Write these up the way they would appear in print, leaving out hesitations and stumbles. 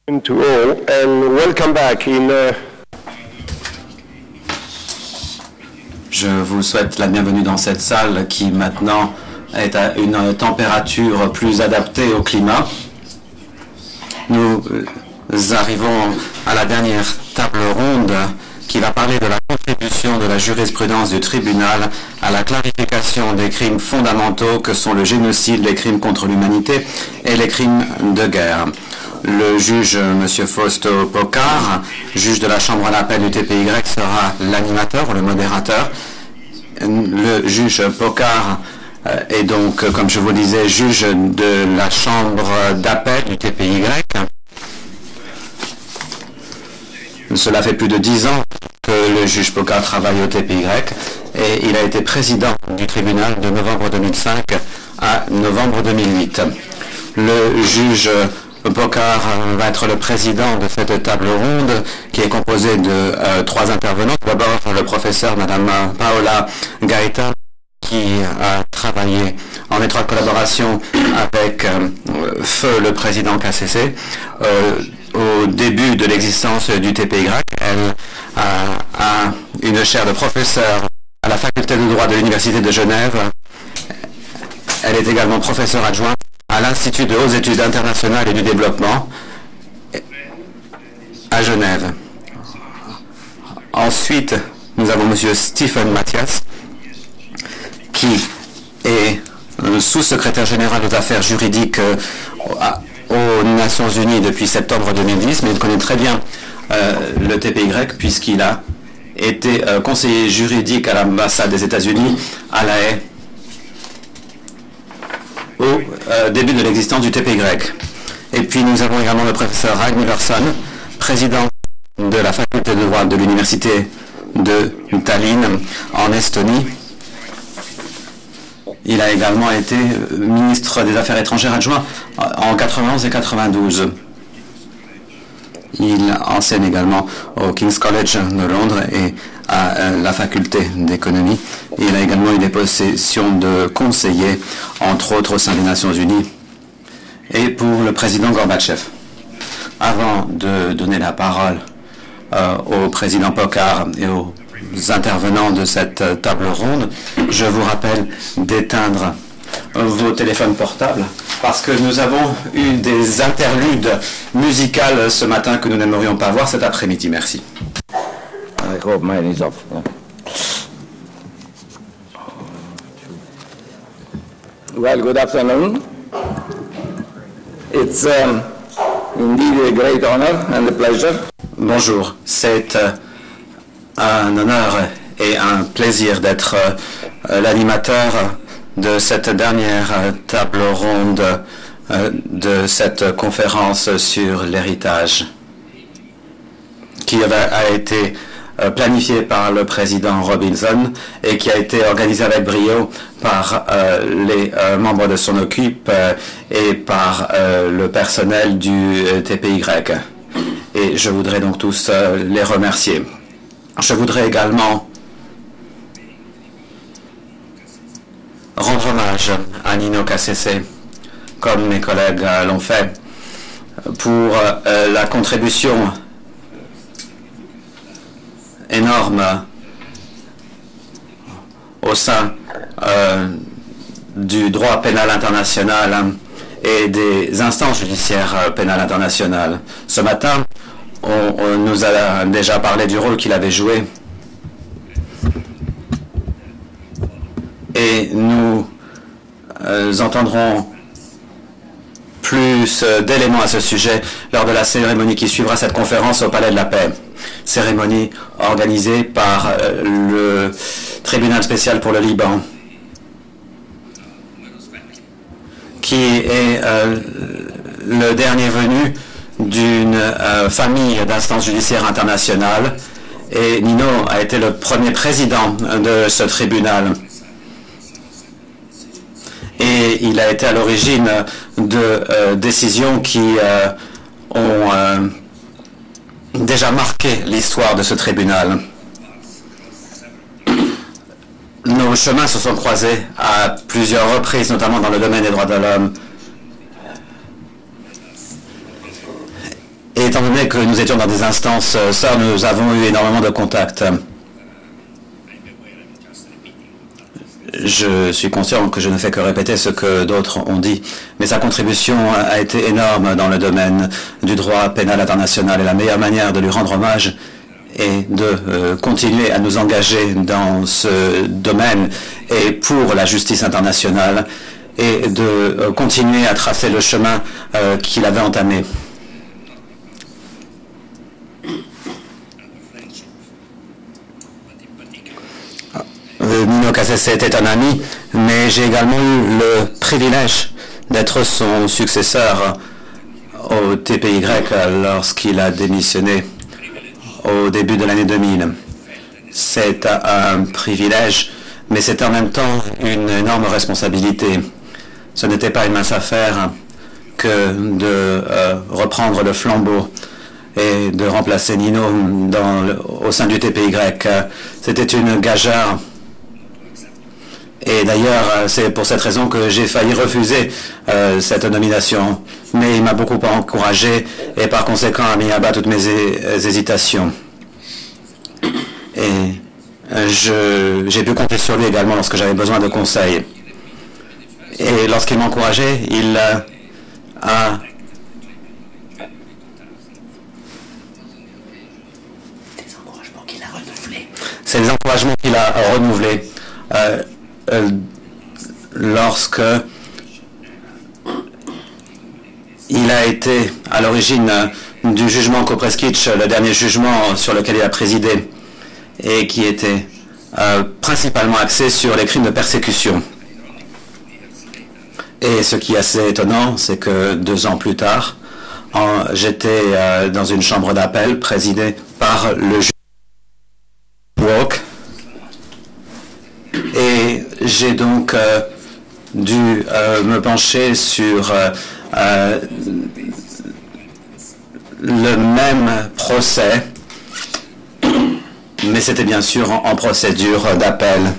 To all and welcome back Je vous souhaite la bienvenue dans cette salle qui maintenant est à une température plus adaptée au climat. Nous arrivons à la dernière table ronde qui va parler de la contribution de la jurisprudence du tribunal à la clarification des crimes fondamentaux que sont le génocide, les crimes contre l'humanité et les crimes de guerre. Le juge, M. Fausto Pocar, juge de la Chambre d'appel du TPY, sera l'animateur ou le modérateur. Le juge Pocar est donc, comme je vous le disais, juge de la Chambre d'appel du TPY. Cela fait plus de 10 ans que le juge Pocar travaille au TPY et il a été président du tribunal de novembre 2005 à novembre 2008. Le juge Pocar va être le président de cette table ronde qui est composée de 3 intervenants. D'abord, le professeur Madame Paola Gaeta qui a travaillé en étroite collaboration avec feu le président KCC au début de l'existence du TPY. Elle a une chaire de professeur à la faculté de droit de l'Université de Genève. Elle est également professeure adjointe à l'Institut de hautes études internationales et du développement à Genève. Ensuite, nous avons M. Stephen Mathias, qui est sous-secrétaire général aux affaires juridiques aux Nations Unies depuis septembre 2010, mais il connaît très bien le TPY puisqu'il a été conseiller juridique à l'ambassade des États-Unis à La Haye au début de l'existence du TPY. Et puis nous avons également le professeur Ragnhild Larsson, président de la faculté de droit de l'université de Tallinn en Estonie. Il a également été ministre des Affaires étrangères adjoint en 91 et 92. Il enseigne également au King's College de Londres et à la faculté d'économie. Il a également eu des positions de conseiller, entre autres au sein des Nations Unies, et pour le président Gorbatchev. Avant de donner la parole au président Pocar et aux intervenants de cette table ronde, je vous rappelle d'éteindre vos téléphones portables parce que nous avons eu des interludes musicales ce matin que nous n'aimerions pas voir cet après-midi. Merci. I hope mine is off. Yeah. Well, good afternoon. It's indeed a great honor and a pleasure. Bonjour, c'est un honneur et un plaisir d'être l'animateur de cette dernière table ronde de cette conférence sur l'héritage qui a été planifiée par le président Robinson et qui a été organisée avec brio par les membres de son équipe et par le personnel du TPY. Et je voudrais donc tous les remercier. Je voudrais également rendre hommage à Nino KCC, comme mes collègues l'ont fait, pour la contribution énorme au sein du droit pénal international et des instances judiciaires pénales internationales. Ce matin, on nous a déjà parlé du rôle qu'il avait joué et nous entendrons plus d'éléments à ce sujet lors de la cérémonie qui suivra cette conférence au Palais de la Paix. Cérémonie organisée par le tribunal spécial pour le Liban, qui est le dernier venu d'une famille d'instances judiciaires internationales, et Nino a été le premier président de ce tribunal. Et il a été à l'origine de décisions qui ont déjà marqué l'histoire de ce tribunal. Nos chemins se sont croisés à plusieurs reprises, notamment dans le domaine des droits de l'homme. Et étant donné que nous étions dans des instances sœurs, nous avons eu énormément de contacts. Je suis conscient que je ne fais que répéter ce que d'autres ont dit, mais sa contribution a été énorme dans le domaine du droit pénal international et la meilleure manière de lui rendre hommage est de continuer à nous engager dans ce domaine et pour la justice internationale et de continuer à tracer le chemin qu'il avait entamé. Nino Cassese était un ami, mais j'ai également eu le privilège d'être son successeur au TPY lorsqu'il a démissionné au début de l'année 2000. C'est un privilège, mais c'est en même temps une énorme responsabilité. Ce n'était pas une mince affaire que de reprendre le flambeau et de remplacer Nino au sein du TPY. C'était une gageure. Et d'ailleurs, c'est pour cette raison que j'ai failli refuser cette nomination. Mais il m'a beaucoup encouragé et par conséquent a mis à bas toutes mes hésitations. Et j'ai pu compter sur lui également lorsque j'avais besoin de conseils. Et lorsqu'il m'a encouragé, il a... C'est des encouragements qu'il a renouvelés. Lorsque il a été à l'origine du jugement Kopreskić, le dernier jugement sur lequel il a présidé, et qui était principalement axé sur les crimes de persécution. Et ce qui est assez étonnant, c'est que 2 ans plus tard, j'étais dans une chambre d'appel présidée par le juge Walk. Et j'ai donc dû me pencher sur le même procès, mais c'était bien sûr en procédure d'appel.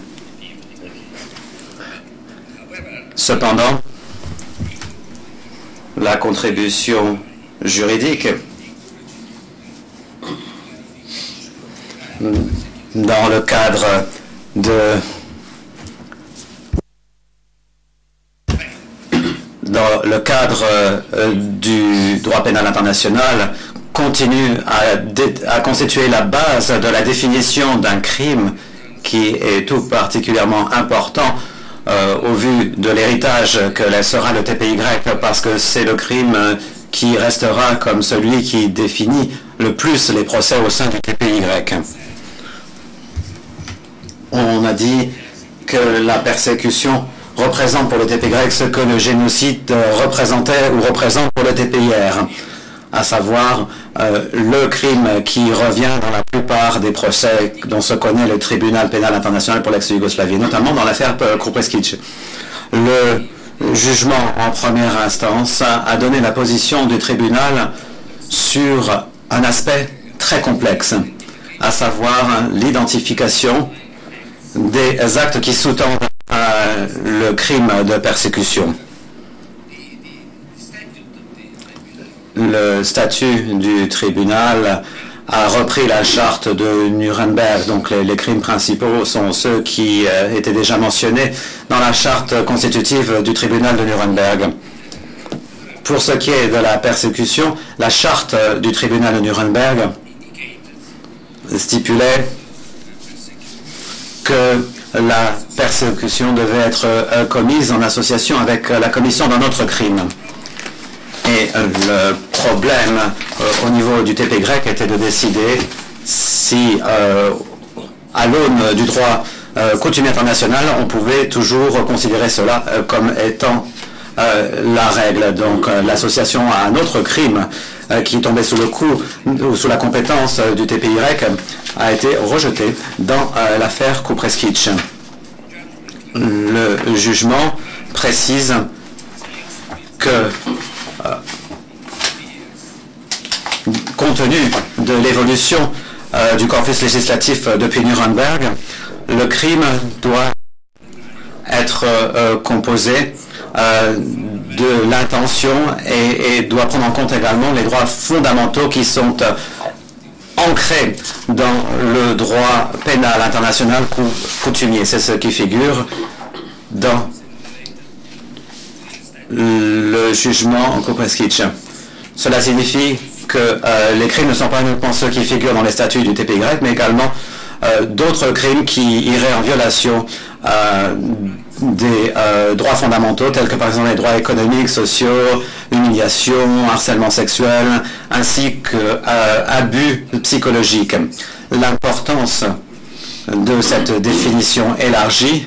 Cependant, la contribution juridique dans le cadre du droit pénal international continue à constituer la base de la définition d'un crime qui est tout particulièrement important au vu de l'héritage que laissera le TPY, parce que c'est le crime qui restera comme celui qui définit le plus les procès au sein du TPY. On a dit que la persécution représente pour le TPY ce que le génocide représentait ou représente pour le TPIR, à savoir le crime qui revient dans la plupart des procès dont se connaît le tribunal pénal international pour l'ex-Yougoslavie, notamment dans l'affaire Kopreskić. Le jugement en première instance a donné la position du tribunal sur un aspect très complexe, à savoir l'identification des actes qui sous-tendent le crime de persécution. Le statut du tribunal a repris la charte de Nuremberg, donc les crimes principaux sont ceux qui étaient déjà mentionnés dans la charte constitutive du tribunal de Nuremberg. Pour ce qui est de la persécution, la charte du tribunal de Nuremberg stipulait que la persécution devait être commise en association avec la commission d'un autre crime. Et le problème au niveau du TPY était de décider si, à l'aune du droit coutumier international, on pouvait toujours considérer cela comme étant la règle. Donc l'association à un autre crime qui tombait sous le coup ou sous la compétence du TPY a été rejetée dans l'affaire Kopreskić. Le jugement précise que compte tenu de l'évolution du corpus législatif depuis Nuremberg, le crime doit être composé de l'intention et doit prendre en compte également les droits fondamentaux qui sont ancrés dans le droit pénal international coutumier. C'est ce qui figure dans le jugement en Kupreskic. Cela signifie que les crimes ne sont pas uniquement ceux qui figurent dans les statuts du TPY, mais également d'autres crimes qui iraient en violation des droits fondamentaux, tels que par exemple les droits économiques, sociaux, humiliation, harcèlement sexuel, ainsi que abus psychologiques. L'importance de cette définition élargie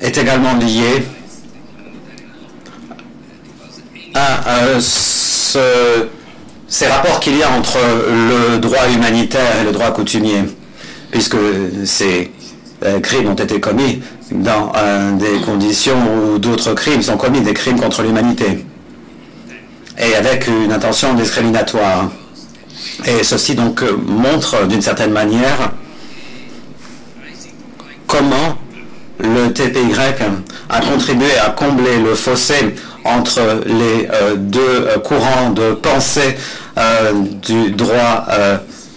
est également liée à ces rapports qu'il y a entre le droit humanitaire et le droit coutumier, puisque ces crimes ont été commis dans des conditions où d'autres crimes sont commis, des crimes contre l'humanité, et avec une intention discriminatoire. Et ceci donc montre d'une certaine manière comment le TPY a contribué à combler le fossé entre les deux courants de pensée du droit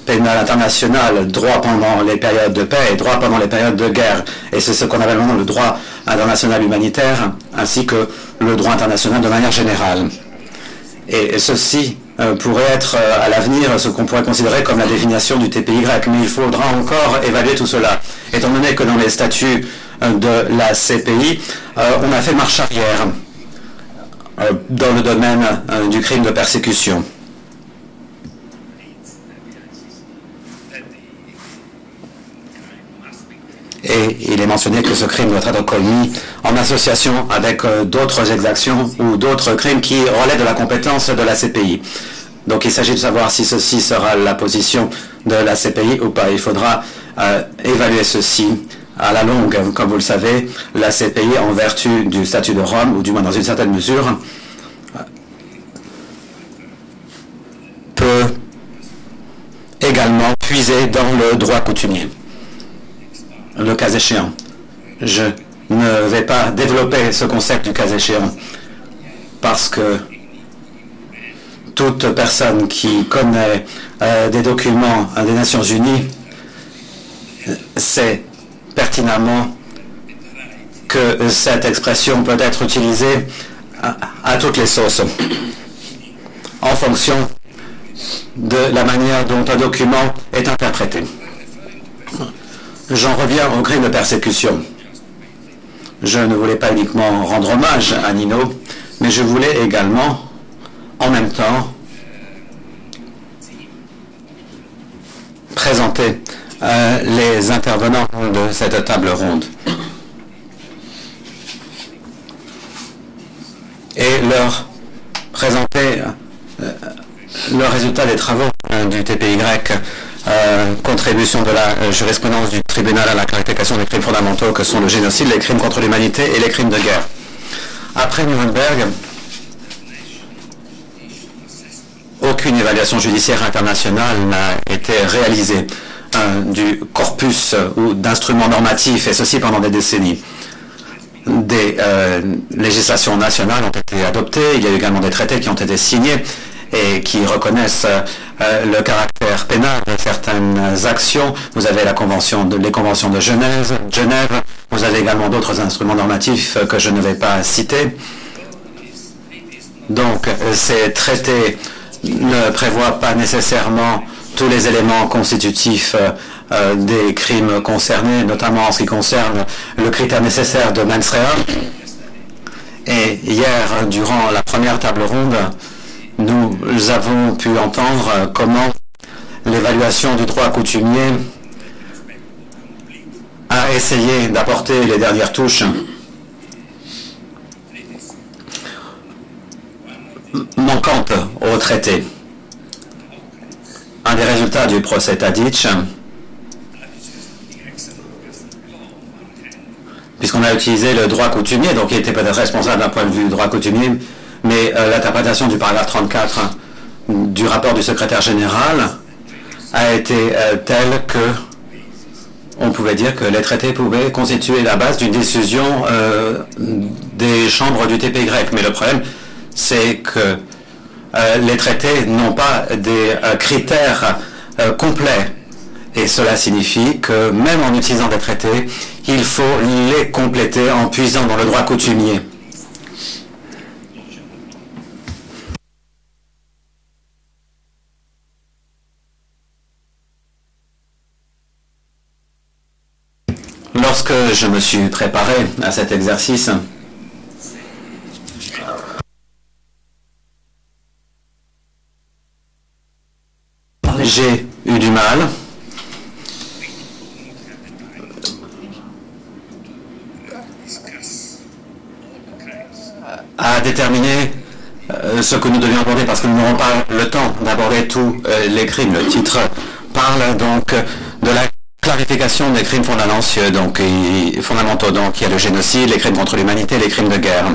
pénal international, droit pendant les périodes de paix et droit pendant les périodes de guerre. Et c'est ce qu'on appelle maintenant le droit international humanitaire, ainsi que le droit international de manière générale. Et ceci pourrait être à l'avenir ce qu'on pourrait considérer comme la définition du TPY, mais il faudra encore évaluer tout cela, étant donné que dans les statuts de la CPI, on a fait marche arrière dans le domaine du crime de persécution. Et il est mentionné que ce crime doit être commis en association avec d'autres exactions ou d'autres crimes qui relèvent de la compétence de la CPI. Donc il s'agit de savoir si ceci sera la position de la CPI ou pas. Il faudra évaluer ceci à la longue. Comme vous le savez, la CPI, en vertu du statut de Rome, ou du moins dans une certaine mesure, peut également puiser dans le droit coutumier, le cas échéant. Je ne vais pas développer ce concept du cas échéant, parce que toute personne qui connaît des documents des Nations Unies sait pertinemment que cette expression peut être utilisée à toutes les sauces, en fonction de la manière dont un document est interprété. J'en reviens au crime de persécution. Je ne voulais pas uniquement rendre hommage à Nino, mais je voulais également, en même temps, présenter les intervenants de cette table ronde et leur présenter le résultat des travaux du TPY, contribution de la jurisprudence du tribunal à la clarification des crimes fondamentaux que sont le génocide, les crimes contre l'humanité et les crimes de guerre. Après Nuremberg, aucune évaluation judiciaire internationale n'a été réalisée du corpus ou d'instruments normatifs, et ceci pendant des décennies. Des législations nationales ont été adoptées, il y a eu également des traités qui ont été signés et qui reconnaissent le caractère pénal de certaines actions. Vous avez les conventions de Genève, vous avez également d'autres instruments normatifs que je ne vais pas citer. Donc ces traités ne prévoient pas nécessairement tous les éléments constitutifs des crimes concernés, notamment en ce qui concerne le critère nécessaire de mens rea. Et hier, durant la première table ronde, nous avons pu entendre comment l'évaluation du droit coutumier a essayé d'apporter les dernières touches manquantes au traité. Un des résultats du procès Tadic, puisqu'on a utilisé le droit coutumier, donc il était peut-être responsable d'un point de vue du droit coutumier, mais l'interprétation du paragraphe 34 du rapport du secrétaire général a été telle que on pouvait dire que les traités pouvaient constituer la base d'une décision des chambres du TPY. Mais le problème, c'est que les traités n'ont pas des critères complets. Et cela signifie que même en utilisant des traités, il faut les compléter en puisant dans le droit coutumier. Lorsque je me suis préparé à cet exercice, j'ai eu du mal à déterminer ce que nous devions aborder parce que nous n'aurons pas le temps d'aborder tous les crimes. Le titre parle donc de la clarification des crimes fondamentaux, donc il y a le génocide, les crimes contre l'humanité, les crimes de guerre.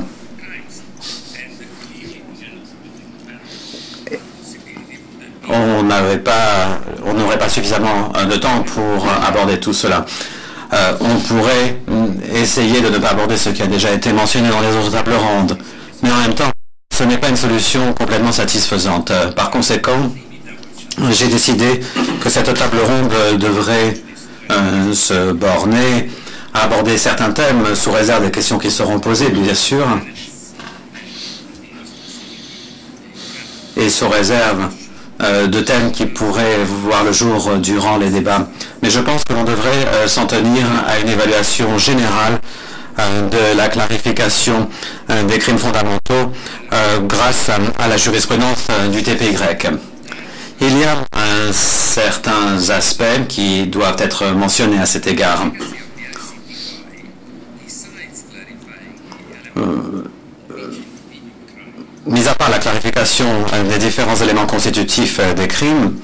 On n'aurait pas suffisamment de temps pour aborder tout cela. On pourrait essayer de ne pas aborder ce qui a déjà été mentionné dans les autres tables rondes, mais en même temps, ce n'est pas une solution complètement satisfaisante. Par conséquent, j'ai décidé que cette table ronde devrait se borner à aborder certains thèmes sous réserve des questions qui seront posées, bien sûr, et sous réserve de thèmes qui pourraient voir le jour durant les débats. Mais je pense que l'on devrait s'en tenir à une évaluation générale de la clarification des crimes fondamentaux grâce à la jurisprudence du TPY. Il y a certains aspects qui doivent être mentionnés à cet égard. Mis à part la clarification des différents éléments constitutifs des crimes,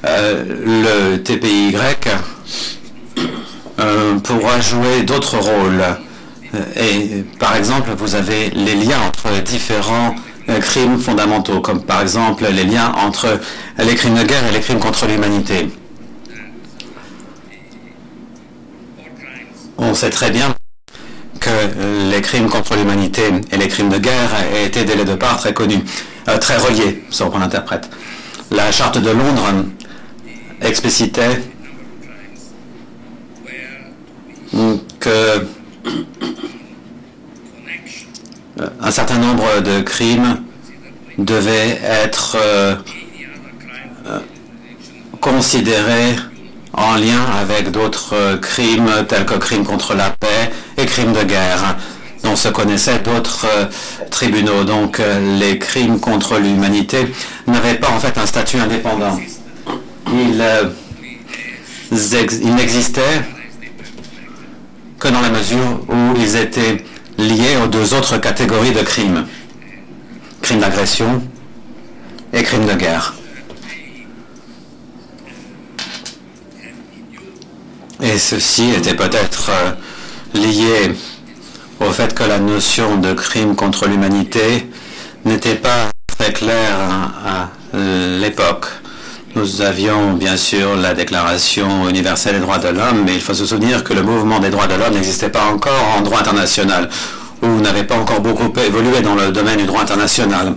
le TPY pourra jouer d'autres rôles. Et par exemple, vous avez les liens entre différents crimes fondamentaux, comme par exemple les liens entre les crimes de guerre et les crimes contre l'humanité. On sait très bien que les crimes contre l'humanité et les crimes de guerre étaient dès les deux parts très connus, très reliés, si on l'interprète. La Charte de Londres explicitait que un certain nombre de crimes devaient être considérés en lien avec d'autres crimes tels que crimes contre la paix et crimes de guerre, dont se connaissaient d'autres tribunaux. Donc les crimes contre l'humanité n'avaient pas en fait un statut indépendant. Ils n'existaient que dans la mesure où ils étaient liés aux deux autres catégories de crimes, crimes d'agression et crimes de guerre. Et ceci était peut-être lié au fait que la notion de crime contre l'humanité n'était pas très claire à l'époque. Nous avions bien sûr la Déclaration universelle des droits de l'homme, mais il faut se souvenir que le mouvement des droits de l'homme n'existait pas encore en droit international, ou n'avait pas encore beaucoup évolué dans le domaine du droit international.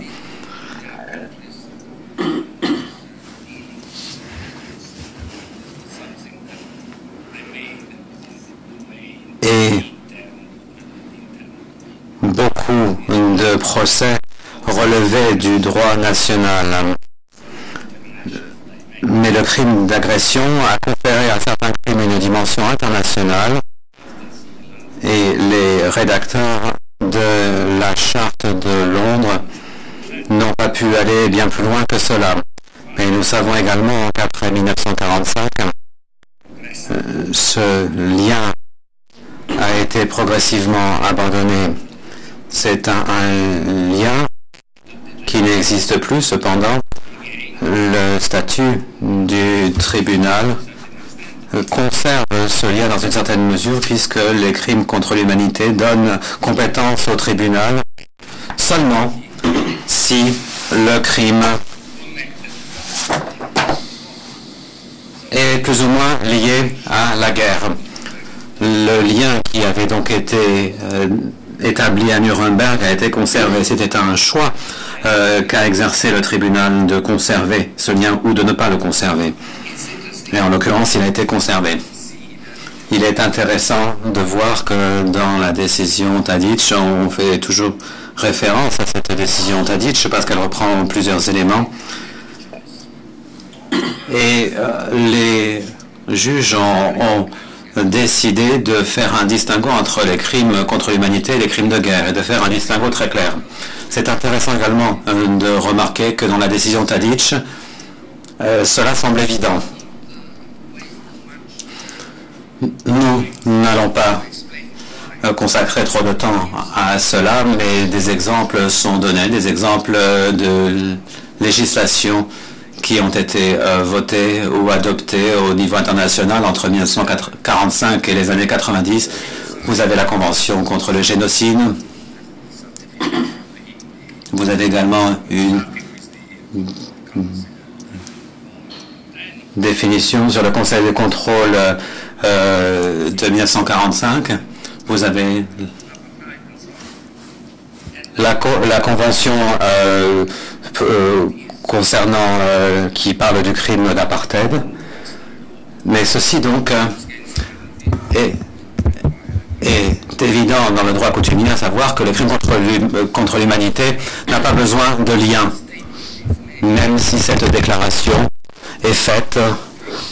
Et beaucoup de procès relevaient du droit national. Mais le crime d'agression a conféré à certains crimes une dimension internationale et les rédacteurs de la Charte de Londres n'ont pas pu aller bien plus loin que cela. Mais nous savons également qu'après 1945, ce lien a été progressivement abandonné. C'est un lien qui n'existe plus cependant. Le statut du tribunal conserve ce lien dans une certaine mesure puisque les crimes contre l'humanité donnent compétence au tribunal seulement si le crime est plus ou moins lié à la guerre. Le lien qui avait donc été établi à Nuremberg a été conservé. C'était un choix qu'a exercé le tribunal de conserver ce lien ou de ne pas le conserver. Et en l'occurrence, il a été conservé. Il est intéressant de voir que dans la décision Tadić, on fait toujours référence à cette décision Tadić parce qu'elle reprend plusieurs éléments. Et les juges ont décidé de faire un distinguo entre les crimes contre l'humanité et les crimes de guerre, et de faire un distinguo très clair. C'est intéressant également de remarquer que dans la décision Tadić, cela semble évident. Nous n'allons pas consacrer trop de temps à cela, mais des exemples sont donnés, des exemples de législation qui ont été votées ou adoptées au niveau international entre 1945 et les années 90. Vous avez la Convention contre le génocide. Vous avez également une définition sur le Conseil de contrôle de 1945. Vous avez la Convention concernant qui parle du crime d'apartheid. Mais ceci donc est évident dans le droit coutumier, à savoir que le crime contre l'humanité n'a pas besoin de lien, même si cette déclaration est faite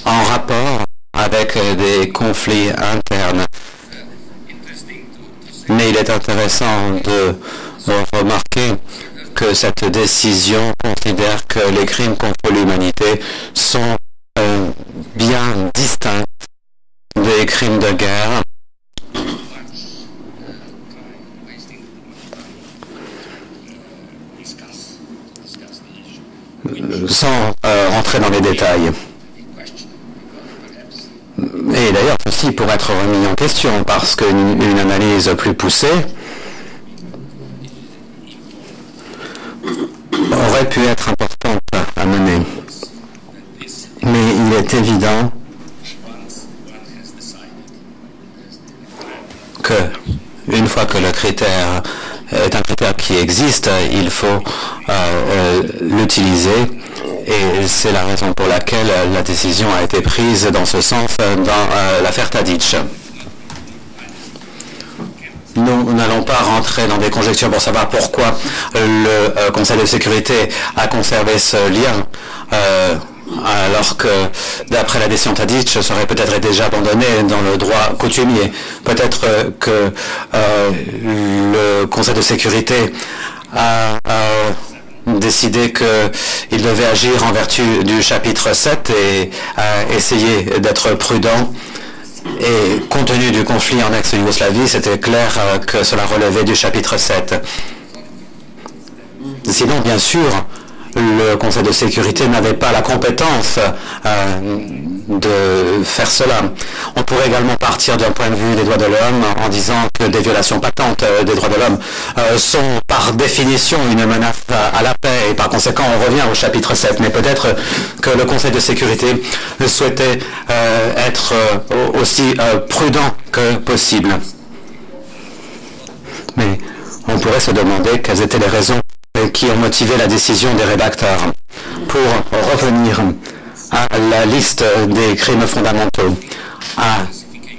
en rapport avec des conflits internes. Mais il est intéressant de remarquer que cette décision considère que les crimes contre l'humanité sont bien distincts des crimes de guerre. Sans rentrer dans les détails. Et d'ailleurs, ceci pourrait être remis en question parce qu'une analyse plus poussée aurait pu être importante à mener. Mais il est évident que, une fois que le critère est un critère qui existe, il faut l'utiliser. Et c'est la raison pour laquelle la décision a été prise dans ce sens dans l'affaire Tadić. Nous n'allons pas rentrer dans des conjectures pour savoir pourquoi le Conseil de sécurité a conservé ce lien, alors que, d'après la décision Tadić, ce serait peut-être déjà abandonné dans le droit coutumier. Peut-être que le Conseil de sécurité a décidé qu'il devait agir en vertu du chapitre 7 et a essayé d'être prudent. Et compte tenu du conflit en ex-Yougoslavie, c'était clair que cela relevait du chapitre 7. Sinon, bien sûr, le Conseil de sécurité n'avait pas la compétence de faire cela. On pourrait également partir d'un point de vue des droits de l'homme en disant que des violations patentes des droits de l'homme sont par définition une menace à la paix et par conséquent on revient au chapitre 7. Mais peut-être que le Conseil de sécurité souhaitait être aussi prudent que possible. Mais on pourrait se demander quelles étaient les raisons qui ont motivé la décision des rédacteurs. Pour revenir à la liste des crimes fondamentaux, à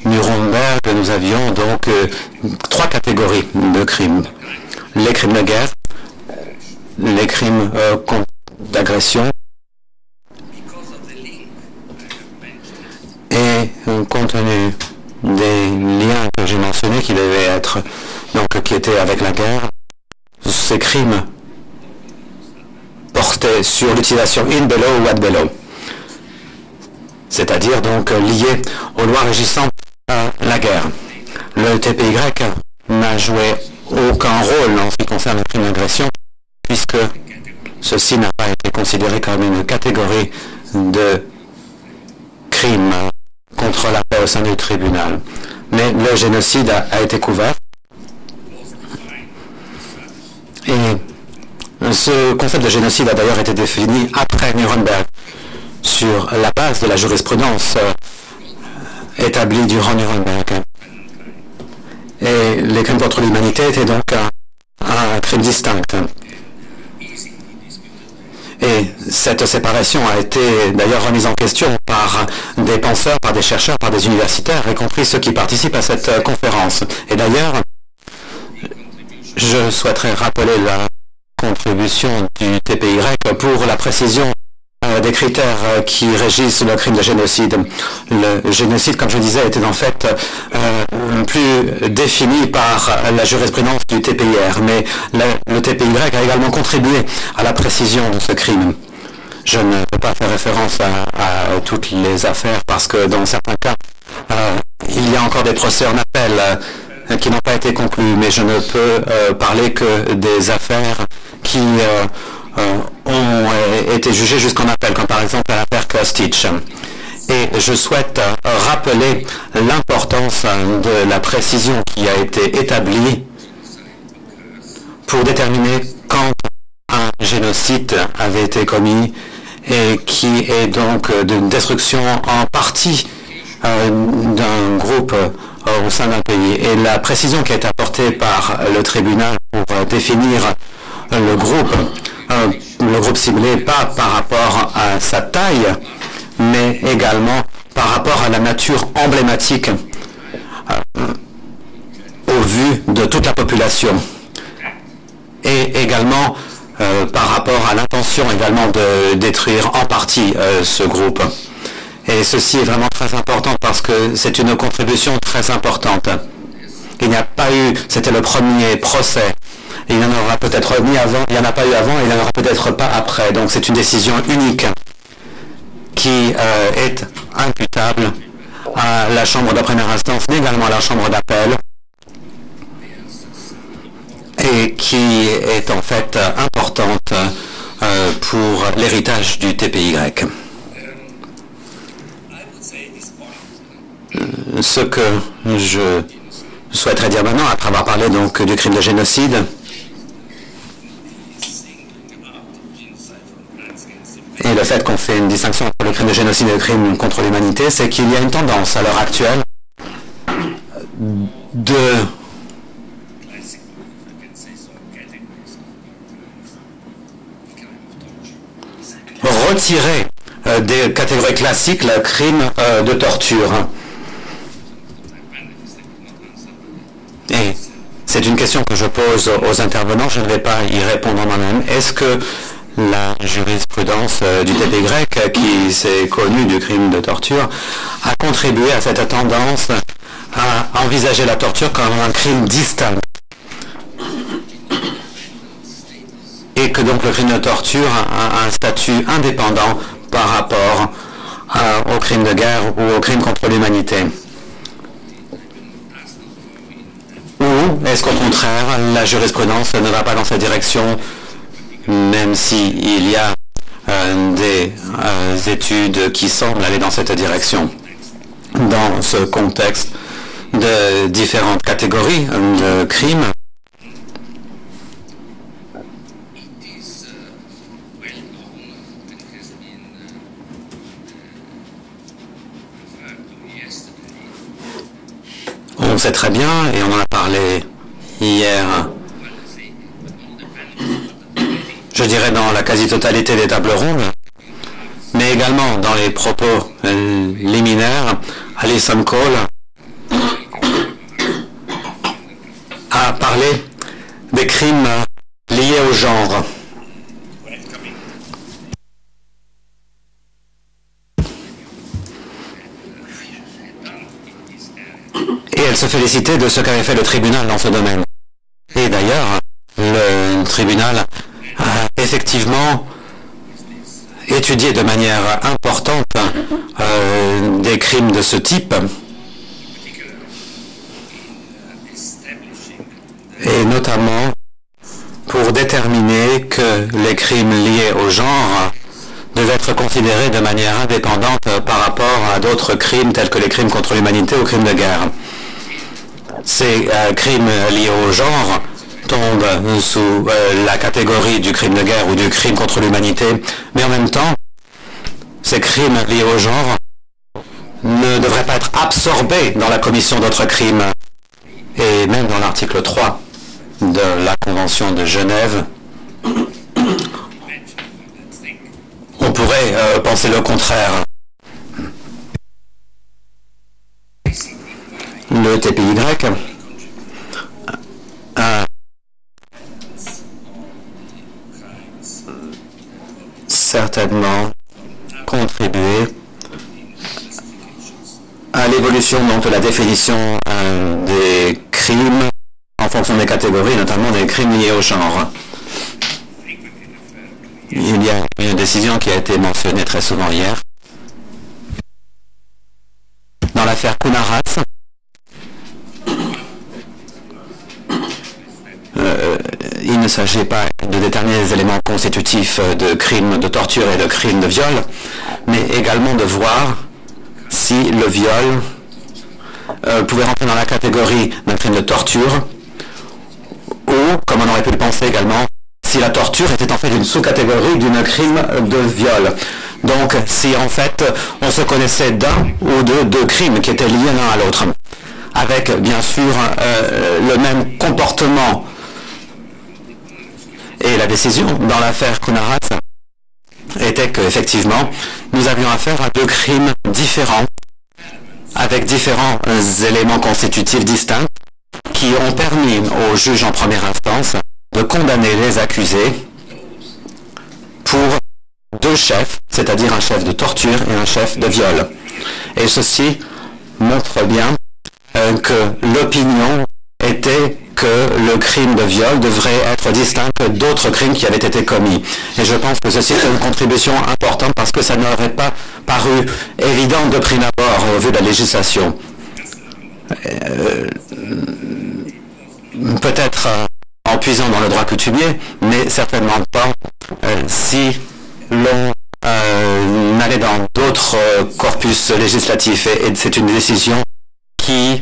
Nuremberg, nous avions donc 3 catégories de crimes. Les crimes de guerre, les crimes d'agression, et compte tenu des liens que j'ai mentionnés qui devaient être, donc qui étaient avec la guerre, ces crimes portaient sur l'utilisation in bello ou ad bello, c'est-à-dire donc lié aux lois régissant la guerre. Le TPY n'a joué aucun rôle en ce qui concerne le crime d'agression, puisque ceci n'a pas été considéré comme une catégorie de crime contre la paix au sein du tribunal. Mais le génocide a été couvert. Et ce concept de génocide a d'ailleurs été défini après Nuremberg. sur la base de la jurisprudence établie durant Nuremberg. Et les crimes contre l'humanité étaient donc un crime distinct. Et cette séparation a été d'ailleurs remise en question par des penseurs, par des chercheurs, par des universitaires, y compris ceux qui participent à cette conférence. Et d'ailleurs, je souhaiterais rappeler la contribution du TPY pour la précision des critères qui régissent le crime de génocide. Le génocide, comme je disais, était en fait plus défini par la jurisprudence du TPIR, mais le TPY a également contribué à la précision de ce crime. Je ne peux pas faire référence à toutes les affaires parce que dans certains cas, il y a encore des procès en appel qui n'ont pas été conclus, mais je ne peux parler que des affaires qui ont été jugées jusqu'en appel, comme par exemple l'affaire Kostich. Et je souhaite rappeler l'importance de la précision qui a été établie pour déterminer quand un génocide avait été commis et qui est donc d'une destruction en partie d'un groupe au sein d'un pays. Et la précision qui a été apportée par le tribunal pour définir le groupe ciblé, pas par rapport à sa taille, mais également par rapport à la nature emblématique au vu de toute la population. Et également par rapport à l'intention également de détruire en partie ce groupe. Et ceci est vraiment très important parce que c'est une contribution très importante. Il n'y a pas eu, c'était le premier procès. Il n'y en aura peut-être ni avant, il n'y en a pas eu avant et il n'y en aura peut-être pas après. Donc c'est une décision unique qui est imputable à la Chambre de première instance, mais également à la Chambre d'appel, et qui est en fait importante pour l'héritage du TPY. Ce que je souhaiterais dire maintenant, après avoir parlé donc du crime de génocide, et le fait qu'on fait une distinction entre le crime de génocide et le crime contre l'humanité, c'est qu'il y a une tendance à l'heure actuelle de retirer des catégories classiques le crime de torture. Et c'est une question que je pose aux intervenants, je ne vais pas y répondre moi-même. Est-ce que la jurisprudence du TPY, qui s'est connue du crime de torture, a contribué à cette tendance à envisager la torture comme un crime distinct? Et que donc le crime de torture a un statut indépendant par rapport au crime de guerre ou au crime contre l'humanité? Ou est-ce qu'au contraire, la jurisprudence ne va pas dans cette direction, même s'il y a des études qui semblent aller dans cette direction, dans ce contexte de différentes catégories de crimes? On sait très bien, et on en a parlé hier, je dirais dans la quasi-totalité des tables rondes, mais également dans les propos liminaires, Alison Cole a parlé des crimes liés au genre. Et elle se félicitait de ce qu'avait fait le tribunal dans ce domaine. Et d'ailleurs, le tribunal a effectivement étudié de manière importante des crimes de ce type, et notamment pour déterminer que les crimes liés au genre devaient être considérés de manière indépendante par rapport à d'autres crimes tels que les crimes contre l'humanité ou crimes de guerre. Ces crimes liés au genre tombent sous la catégorie du crime de guerre ou du crime contre l'humanité, mais en même temps, ces crimes liés au genre ne devraient pas être absorbés dans la commission d'autres crimes. Et même dans l'article 3 de la Convention de Genève, on pourrait penser le contraire. Le TPY a certainement contribué à l'évolution de la définition des crimes en fonction des catégories, notamment des crimes liés au genre. Il y a une décision qui a été mentionnée très souvent hier. Dans l'affaire Kunaras, il ne s'agit pas de déterminer les éléments constitutifs de crimes de torture et de crimes de viol, mais également de voir si le viol pouvait rentrer dans la catégorie d'un crime de torture, ou, comme on aurait pu le penser également, si la torture était en fait une sous-catégorie d'une crime de viol. Donc, si en fait on se connaissait d'un ou de deux crimes qui étaient liés l'un à l'autre, avec bien sûr le même comportement. Et la décision dans l'affaire Kunaras était qu'effectivement, nous avions affaire à deux crimes différents, avec différents éléments constitutifs distincts, qui ont permis au juge en première instance de condamner les accusés pour deux chefs, c'est-à-dire un chef de torture et un chef de viol. Et ceci montre bien que l'opinion était que le crime de viol devrait être distinct d'autres crimes qui avaient été commis. Et je pense que ceci est une contribution importante parce que ça n'aurait pas paru évident de prime abord au vu de la législation. Peut-être en puisant dans le droit coutumier, mais certainement pas si l'on allait dans d'autres corpus législatifs. Et c'est une décision qui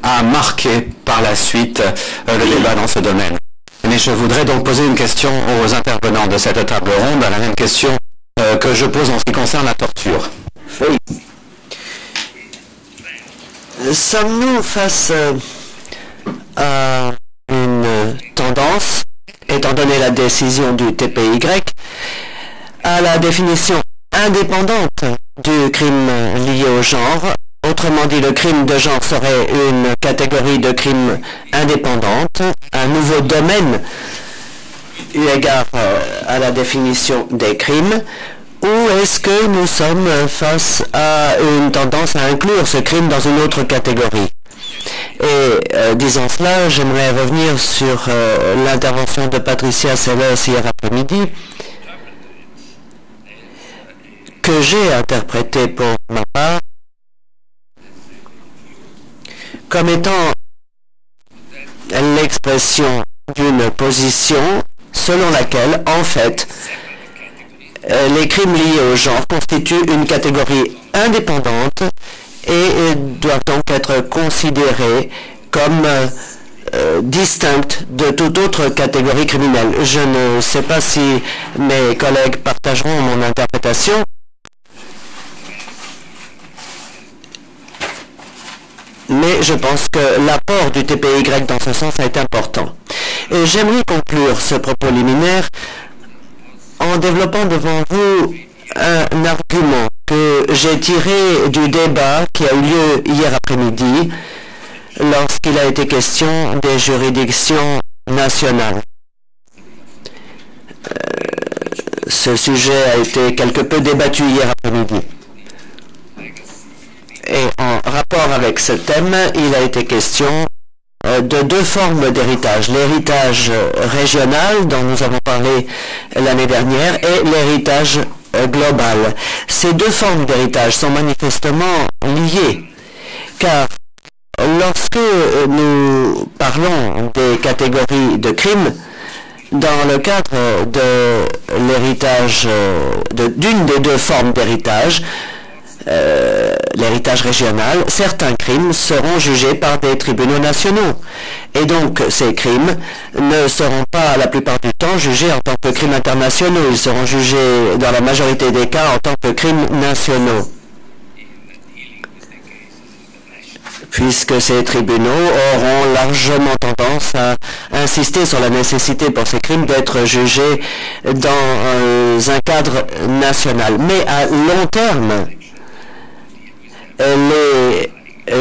a marqué par la suite le débat dans ce domaine. Mais je voudrais donc poser une question aux intervenants de cette table ronde, la même question que je pose en ce qui concerne la torture. Sommes-nous face à une tendance, étant donné la décision du TPY, à la définition indépendante du crime lié au genre? Autrement dit, le crime de genre serait une catégorie de crime indépendante, un nouveau domaine eu égard à la définition des crimes, ou est-ce que nous sommes face à une tendance à inclure ce crime dans une autre catégorie? Et disant cela, j'aimerais revenir sur l'intervention de Patricia Sellers hier après-midi, que j'ai interprétée pour ma part comme étant l'expression d'une position selon laquelle, en fait, les crimes liés au genre constituent une catégorie indépendante et doivent donc être considérés comme distinctes de toute autre catégorie criminelle. Je ne sais pas si mes collègues partageront mon interprétation. Mais je pense que l'apport du TPY dans ce sens est important. Et j'aimerais conclure ce propos liminaire en développant devant vous un argument que j'ai tiré du débat qui a eu lieu hier après-midi lorsqu'il a été question des juridictions nationales. Ce sujet a été quelque peu débattu hier après-midi. Et en rapport avec ce thème, il a été question de deux formes d'héritage. L'héritage régional, dont nous avons parlé l'année dernière, et l'héritage global. Ces deux formes d'héritage sont manifestement liées, car lorsque nous parlons des catégories de crimes, dans le cadre de l'héritage, d'une des deux formes d'héritage, l'héritage régional, certains crimes seront jugés par des tribunaux nationaux. Et donc, ces crimes ne seront pas, la plupart du temps, jugés en tant que crimes internationaux. Ils seront jugés, dans la majorité des cas, en tant que crimes nationaux. Puisque ces tribunaux auront largement tendance à insister sur la nécessité pour ces crimes d'être jugés dans un cadre national. Mais à long terme, les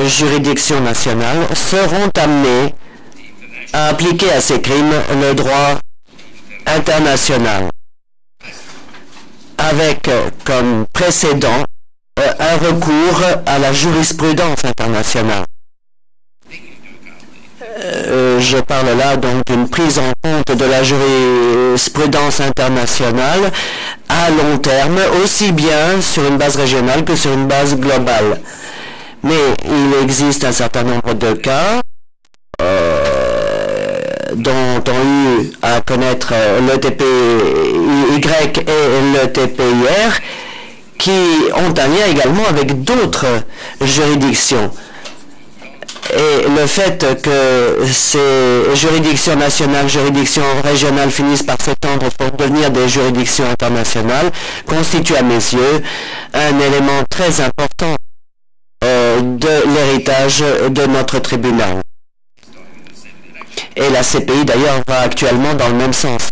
juridictions nationales seront amenées à appliquer à ces crimes le droit international, avec comme précédent un recours à la jurisprudence internationale. Je parle là donc d'une prise en compte de la jurisprudence internationale à long terme, aussi bien sur une base régionale que sur une base globale. Mais il existe un certain nombre de cas dont ont eu à connaître le TPY et le TPIR, qui ont un lien également avec d'autres juridictions. Et le fait que ces juridictions nationales, juridictions régionales finissent par s'étendre pour devenir des juridictions internationales constitue à mes yeux un élément très important de l'héritage de notre tribunal. Et la CPI d'ailleurs va actuellement dans le même sens.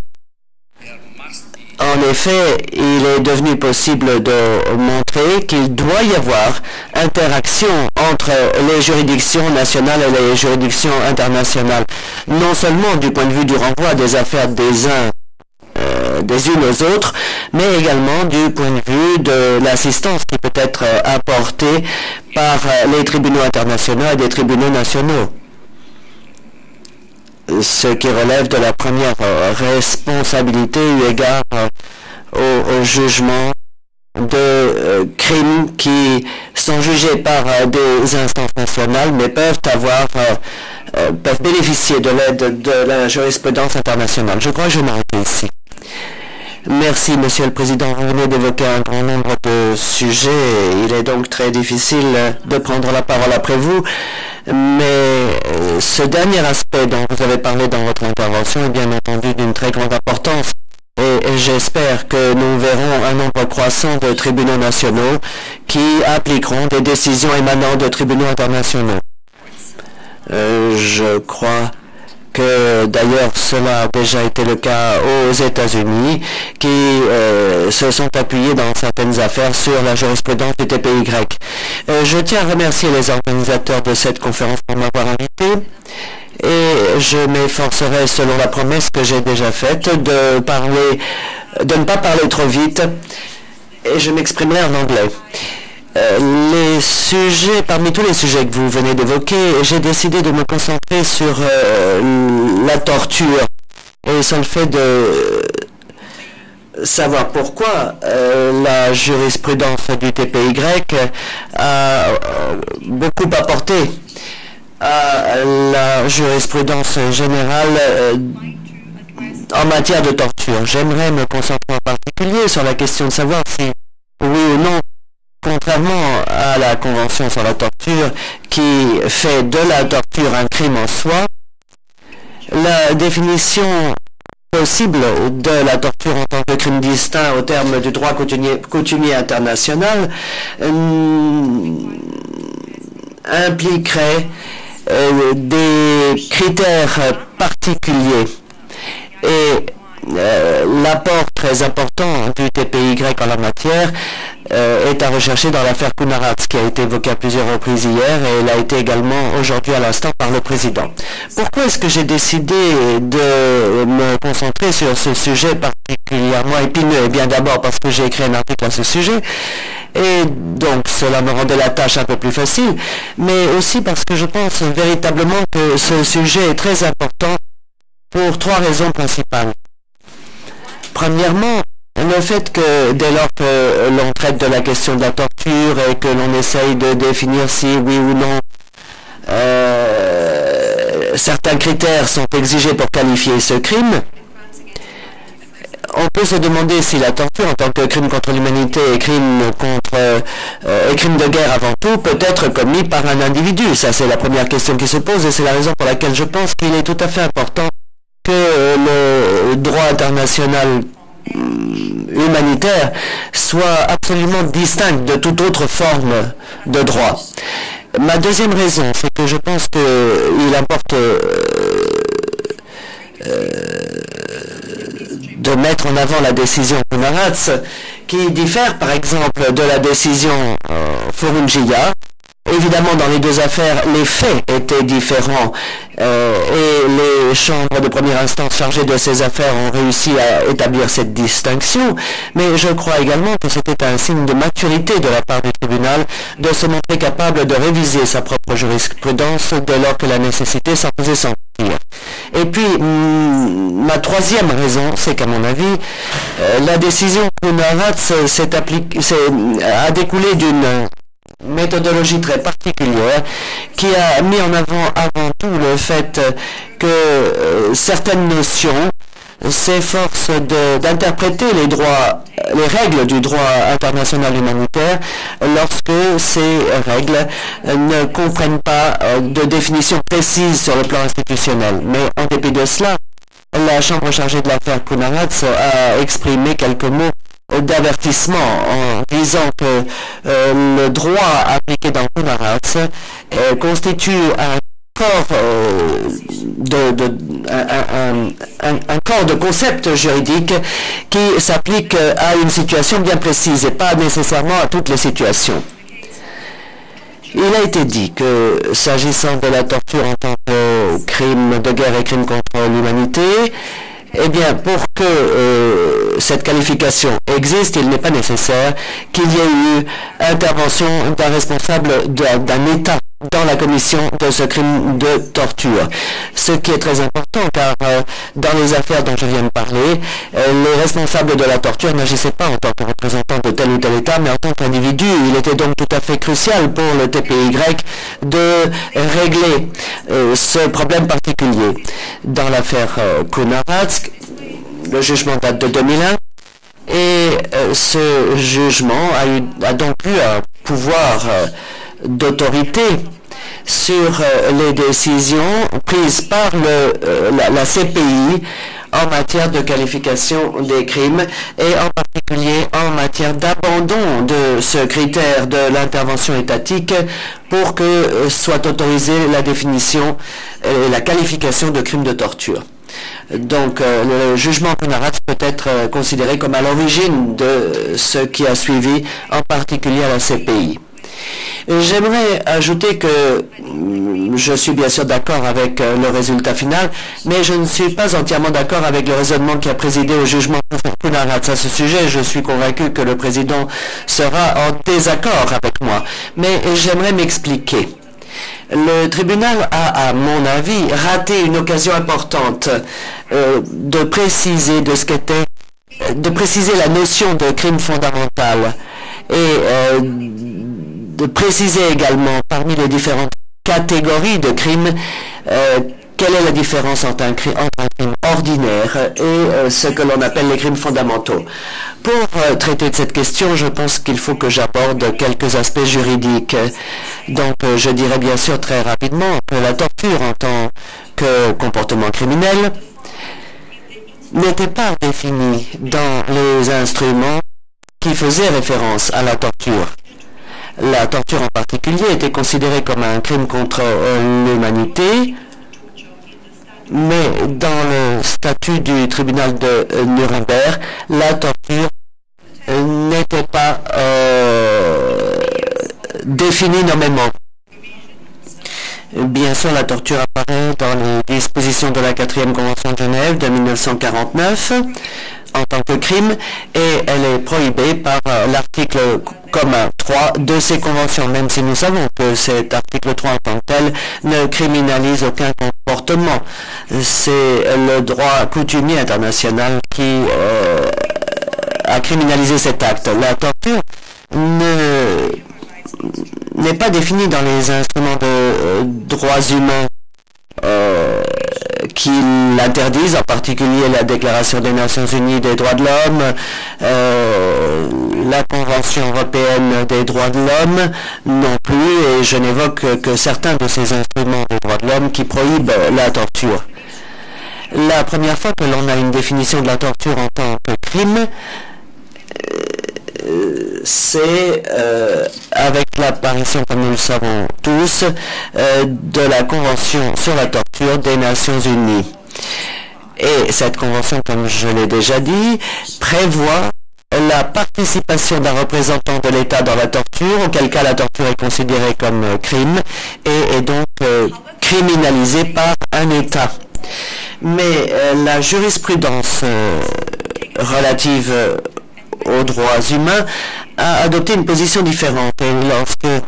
En effet, il est devenu possible de montrer qu'il doit y avoir interaction entre les juridictions nationales et les juridictions internationales, non seulement du point de vue du renvoi des affaires des unes aux autres, mais également du point de vue de l'assistance qui peut être apportée par les tribunaux internationaux et des tribunaux nationaux. Ce qui relève de la première responsabilité eu égard au jugement de crimes qui sont jugés par des instances nationales, mais peuvent bénéficier de l'aide de la jurisprudence internationale. Je crois que je vais m'arrêter ici. Merci, Monsieur le Président. Vous venez d'évoquer un grand nombre de sujets. Il est donc très difficile de prendre la parole après vous. Mais ce dernier aspect dont vous avez parlé dans votre intervention est bien entendu d'une très grande importance. Et j'espère que nous verrons un nombre croissant de tribunaux nationaux qui appliqueront des décisions émanant de tribunaux internationaux. Je crois que d'ailleurs cela a déjà été le cas aux États-Unis, qui se sont appuyés dans certaines affaires sur la jurisprudence du TPY. Je tiens à remercier les organisateurs de cette conférence pour m'avoir invité, et je m'efforcerai, selon la promesse que j'ai déjà faite, de ne pas parler trop vite, et je m'exprimerai en anglais. Parmi tous les sujets que vous venez d'évoquer, j'ai décidé de me concentrer sur la torture et sur le fait de savoir pourquoi la jurisprudence du TPY a beaucoup apporté à la jurisprudence générale en matière de torture. J'aimerais me concentrer en particulier sur la question de savoir si, oui ou non, contrairement à la Convention sur la torture, qui fait de la torture un crime en soi, la définition possible de la torture en tant que crime distinct au terme du droit coutumier international impliquerait des critères particuliers. Et l'apport très important du TPY en la matière est à rechercher dans l'affaire Kunaratz, qui a été évoquée à plusieurs reprises hier, et elle a été également aujourd'hui à l'instant par le président. Pourquoi est-ce que j'ai décidé de me concentrer sur ce sujet particulièrement épineux? Eh bien d'abord parce que j'ai écrit un article à ce sujet, et donc cela me rendait la tâche un peu plus facile, mais aussi parce que je pense véritablement que ce sujet est très important pour trois raisons principales. Premièrement, le fait que dès lors que l'on traite de la question de la torture et que l'on essaye de définir si oui ou non certains critères sont exigés pour qualifier ce crime, on peut se demander si la torture en tant que crime contre l'humanité et crime de guerre avant tout peut être commis par un individu. Ça, c'est la première question qui se pose et c'est la raison pour laquelle je pense qu'il est tout à fait important que le droit international humanitaire soit absolument distinct de toute autre forme de droit. Ma deuxième raison, c'est que je pense qu'il importe de mettre en avant la décision Kunaratz, qui diffère par exemple de la décision Forunjia. Évidemment, dans les deux affaires, les faits étaient différents et les chambres de première instance chargées de ces affaires ont réussi à établir cette distinction, mais je crois également que c'était un signe de maturité de la part du tribunal de se montrer capable de réviser sa propre jurisprudence dès lors que la nécessité s'en faisait sentir. Et puis, ma troisième raison, c'est qu'à mon avis, la décision Kunaratz a découlé d'une méthodologie très particulière qui a mis en avant tout le fait que certaines notions s'efforcent d'interpréter les règles du droit international humanitaire lorsque ces règles ne comprennent pas de définition précise sur le plan institutionnel. Mais en dépit de cela, la Chambre chargée de l'affaire Kunaratz a exprimé quelques mots d'avertissement en disant que le droit appliqué dans Kunaratz constitue un corps de concepts juridiques qui s'applique à une situation bien précise et pas nécessairement à toutes les situations. Il a été dit que s'agissant de la torture en tant que crime de guerre et crime contre l'humanité, eh bien, pour que cette qualification existe, il n'est pas nécessaire qu'il y ait eu intervention d'un responsable d'un État dans la commission de ce crime de torture. Ce qui est très important car dans les affaires dont je viens de parler, les responsables de la torture n'agissaient pas en tant que représentants de tel ou tel État, mais en tant qu'individus. Il était donc tout à fait crucial pour le TPY de régler ce problème particulier. Dans l'affaire Kunaratz, le jugement date de 2001 et ce jugement a donc eu un pouvoir d'autorité sur les décisions prises par la CPI en matière de qualification des crimes et en particulier en matière d'abandon de ce critère de l'intervention étatique pour que soit autorisée la définition et la qualification de crime de torture. Donc le jugement Kunaratz peut être considéré comme à l'origine de ce qui a suivi, en particulier à la CPI. J'aimerais ajouter que je suis bien sûr d'accord avec le résultat final, mais je ne suis pas entièrement d'accord avec le raisonnement qui a présidé au jugement Kunaratz à ce sujet. Je suis convaincu que le président sera en désaccord avec moi, mais j'aimerais m'expliquer. Le tribunal a, à mon avis, raté une occasion importante de préciser de préciser la notion de crime fondamental et de préciser également parmi les différentes catégories de crimes quelle est la différence entre un crime ordinaire et ce que l'on appelle les crimes fondamentaux. Pour traiter de cette question, je pense qu'il faut que j'aborde quelques aspects juridiques. Donc, je dirais bien sûr très rapidement que la torture en tant que comportement criminel n'était pas définie dans les instruments qui faisaient référence à la torture. La torture en particulier était considérée comme un crime contre l'humanité, mais dans le statut du tribunal de Nuremberg, la torture n'était pas définie nommément. Bien sûr, la torture apparaît dans les dispositions de la 4e Convention de Genève de 1949 en tant que crime et elle est prohibée par l'article commun 3 de ces conventions, même si nous savons que cet article 3 en tant que tel ne criminalise aucun comportement. C'est le droit coutumier international qui a criminalisé cet acte. La torture n'est pas définie dans les instruments de droits humains qui l'interdisent, en particulier la Déclaration des Nations Unies des droits de l'homme, la Convention européenne des droits de l'homme non plus, et je n'évoque que certains de ces instruments des droits de l'homme qui prohibent la torture. La première fois que l'on a une définition de la torture en tant que crime, c'est avec l'apparition, comme nous le savons tous, de la Convention sur la torture des Nations Unies. Et cette convention, comme je l'ai déjà dit, prévoit la participation d'un représentant de l'État dans la torture, auquel cas la torture est considérée comme crime et est donc criminalisée par un État. Mais la jurisprudence relative aux droits humains a adopté une position différente. Et lorsque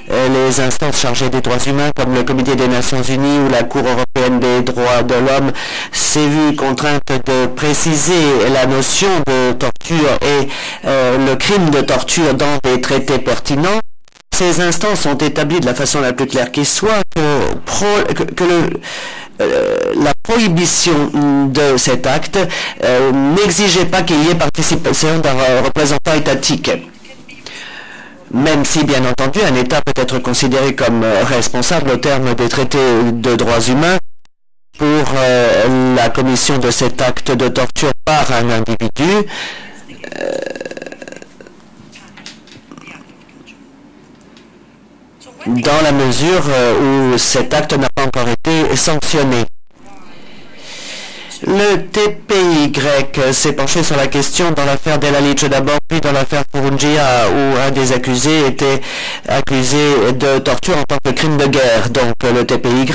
les instances chargées des droits humains, comme le Comité des Nations Unies ou la Cour européenne des droits de l'homme, s'est vue contrainte de préciser la notion de torture et le crime de torture dans des traités pertinents, ces instances ont établi de la façon la plus claire qui soit que la prohibition de cet acte n'exigeait pas qu'il y ait participation d'un représentant étatique. Même si, bien entendu, un État peut être considéré comme responsable au terme des traités de droits humains pour la commission de cet acte de torture par un individu, dans la mesure où cet acte n'a pas encore été sanctionné. Le TPY s'est penché sur la question dans l'affaire Del Aliche d'abord, puis dans l'affaire Furungia, où un des accusés était accusé de torture en tant que crime de guerre. Donc le TPY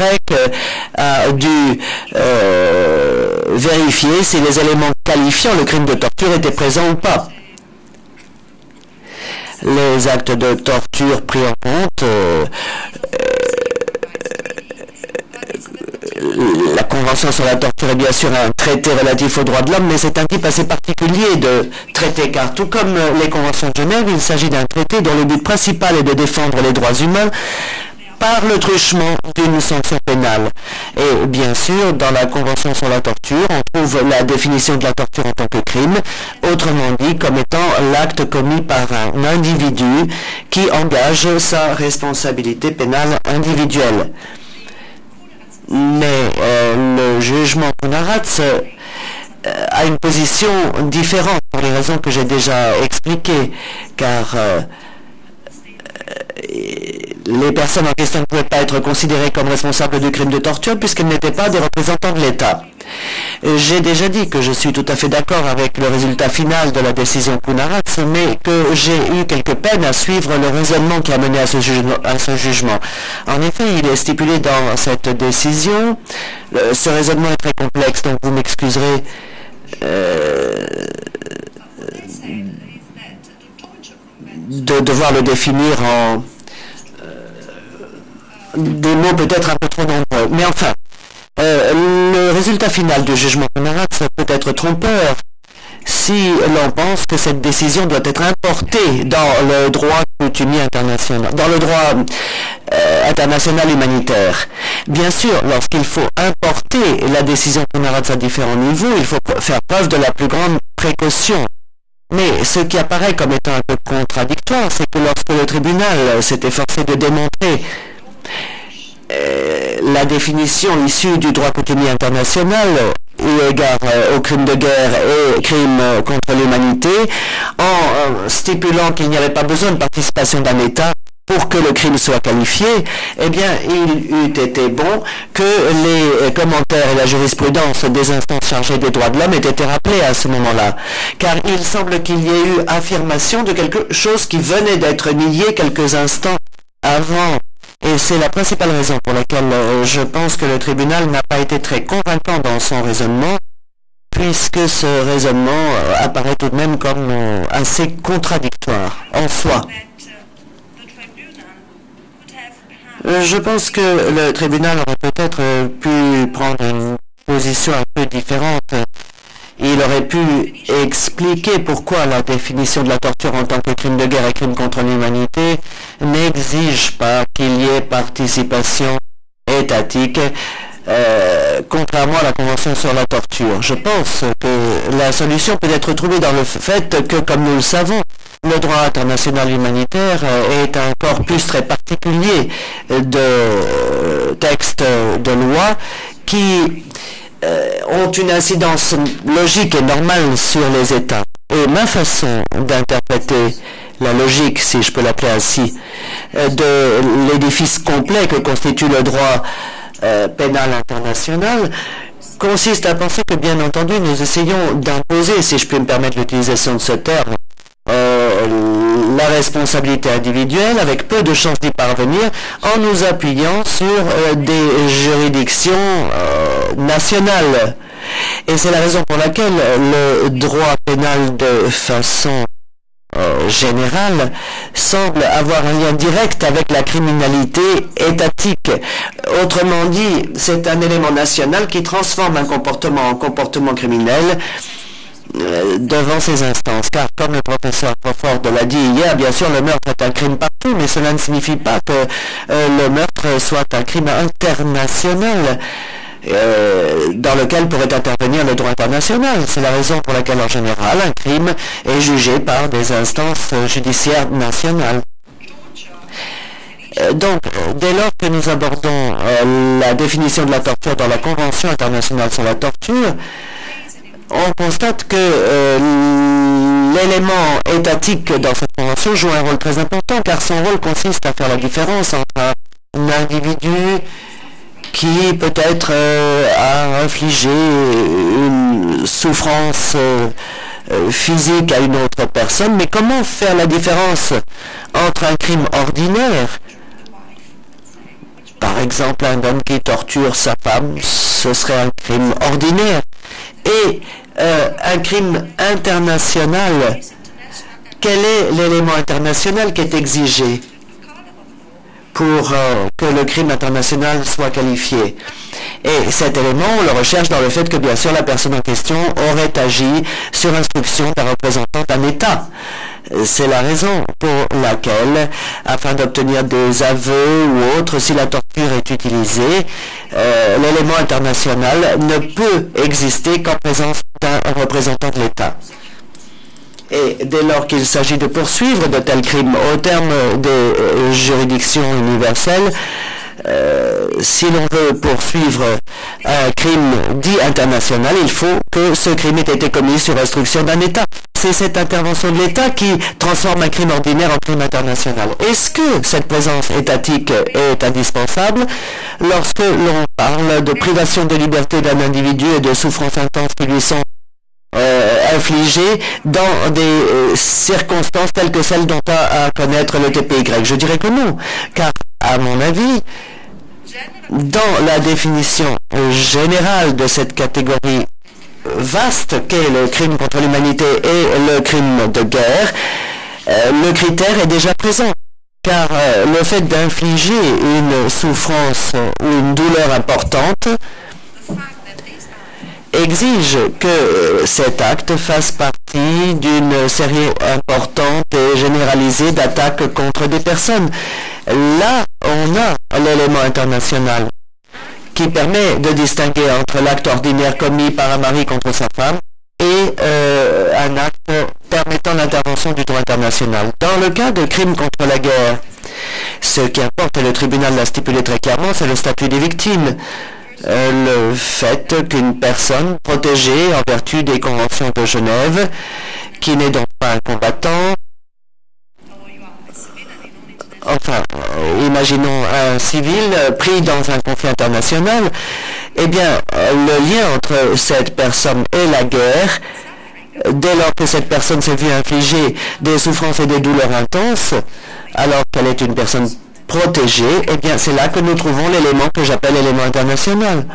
a dû vérifier si les éléments qualifiant le crime de torture étaient présents ou pas. Les actes de torture pris en compte, la Convention sur la torture est bien sûr un traité relatif aux droits de l'homme, mais c'est un type assez particulier de traité, car tout comme les Conventions de Genève, il s'agit d'un traité dont le but principal est de défendre les droits humains par le truchement d'une sanction pénale. Et bien sûr, dans la Convention sur la torture, on trouve la définition de la torture en tant que crime, autrement dit comme étant l'acte commis par un individu qui engage sa responsabilité pénale individuelle. Mais le jugement Kunaratz a une position différente pour les raisons que j'ai déjà expliquées, car les personnes en question ne pouvaient pas être considérées comme responsables du crime de torture puisqu'elles n'étaient pas des représentants de l'État. J'ai déjà dit que je suis tout à fait d'accord avec le résultat final de la décision Kunaratz, mais que j'ai eu quelques peines à suivre le raisonnement qui a mené à ce jugement. En effet, il est stipulé dans cette décision, ce raisonnement est très complexe, donc vous m'excuserez de devoir le définir en des mots peut-être un peu trop nombreux. Mais enfin, le résultat final du jugement Kunaratz peut être trompeur si l'on pense que cette décision doit être importée dans le droit coutumier international, dans le droit international humanitaire. Bien sûr, lorsqu'il faut importer la décision Kunaratz à différents niveaux, il faut faire preuve de la plus grande précaution. Mais ce qui apparaît comme étant un peu contradictoire, c'est que lorsque le tribunal s'est efforcé de démontrer la définition issue du droit coutumier international eu égard aux crimes de guerre et crimes contre l'humanité, en stipulant qu'il n'y avait pas besoin de participation d'un État pour que le crime soit qualifié, eh bien, il eût été bon que les commentaires et la jurisprudence des instances chargées des droits de l'homme aient été rappelés à ce moment-là. Car il semble qu'il y ait eu affirmation de quelque chose qui venait d'être nié quelques instants avant. Et c'est la principale raison pour laquelle je pense que le tribunal n'a pas été très convaincant dans son raisonnement, puisque ce raisonnement apparaît tout de même comme assez contradictoire en soi. Je pense que le tribunal aurait peut-être pu prendre une position un peu différente. Il aurait pu expliquer pourquoi la définition de la torture en tant que crime de guerre et crime contre l'humanité n'exige pas qu'il y ait participation étatique contrairement à la Convention sur la torture. Je pense que la solution peut être trouvée dans le fait que, comme nous le savons, le droit international humanitaire est un corpus très particulier de textes de loi qui ont une incidence logique et normale sur les États. Et ma façon d'interpréter la logique, si je peux l'appeler ainsi, de l'édifice complet que constitue le droit pénal international consiste à penser que, bien entendu, nous essayons d'imposer, si je puis me permettre l'utilisation de ce terme, la responsabilité individuelle avec peu de chances d'y parvenir en nous appuyant sur des juridictions nationales. Et c'est la raison pour laquelle le droit pénal de façon générale semble avoir un lien direct avec la criminalité étatique. Autrement dit, c'est un élément national qui transforme un comportement en comportement criminel devant ces instances, car comme le professeur Crawford l'a dit hier, bien sûr le meurtre est un crime partout, mais cela ne signifie pas que le meurtre soit un crime international dans lequel pourrait intervenir le droit international. C'est la raison pour laquelle en général un crime est jugé par des instances judiciaires nationales. Donc, dès lors que nous abordons la définition de la torture dans la Convention internationale sur la torture, on constate que l'élément étatique dans cette convention joue un rôle très important, car son rôle consiste à faire la différence entre un individu qui peut-être a infligé une souffrance physique à une autre personne, mais comment faire la différence entre un crime ordinaire, par exemple un homme qui torture sa femme, ce serait un crime ordinaire, et un crime international? Quel est l'élément international qui est exigé pour que le crime international soit qualifié? Et cet élément, on le recherche dans le fait que, bien sûr, la personne en question aurait agi sur instruction d'un représentant d'un État. C'est la raison pour laquelle, afin d'obtenir des aveux ou autres, si la torture est utilisée, l'élément international ne peut exister qu'en présence d'un représentant de l'État. Et dès lors qu'il s'agit de poursuivre de tels crimes au terme des juridictions universelles, si l'on veut poursuivre un crime dit international, il faut que ce crime ait été commis sur instruction d'un État. C'est cette intervention de l'État qui transforme un crime ordinaire en crime international. Est-ce que cette présence étatique est indispensable lorsque l'on parle de privation de liberté d'un individu et de souffrances intenses qui lui sont infligées dans des circonstances telles que celles dont a à connaître le TPY? Je dirais que non, car à mon avis, dans la définition générale de cette catégorie vaste qu'est le crime contre l'humanité et le crime de guerre, le critère est déjà présent. Car le fait d'infliger une souffrance ou une douleur importante exige que cet acte fasse partie d'une série importante et généralisée d'attaques contre des personnes. Là, on a l'élément international qui permet de distinguer entre l'acte ordinaire commis par un mari contre sa femme et un acte permettant l'intervention du droit international. Dans le cas de crimes contre la guerre, ce qui importe, et le tribunal l'a stipulé très clairement, c'est le statut des victimes. Le fait qu'une personne protégée en vertu des conventions de Genève, qui n'est donc pas un combattant, enfin, imaginons un civil pris dans un conflit international, eh bien, le lien entre cette personne et la guerre, dès lors que cette personne s'est vue infliger des souffrances et des douleurs intenses, alors qu'elle est une personne protégée, eh bien, c'est là que nous trouvons l'élément que j'appelle l'élément international.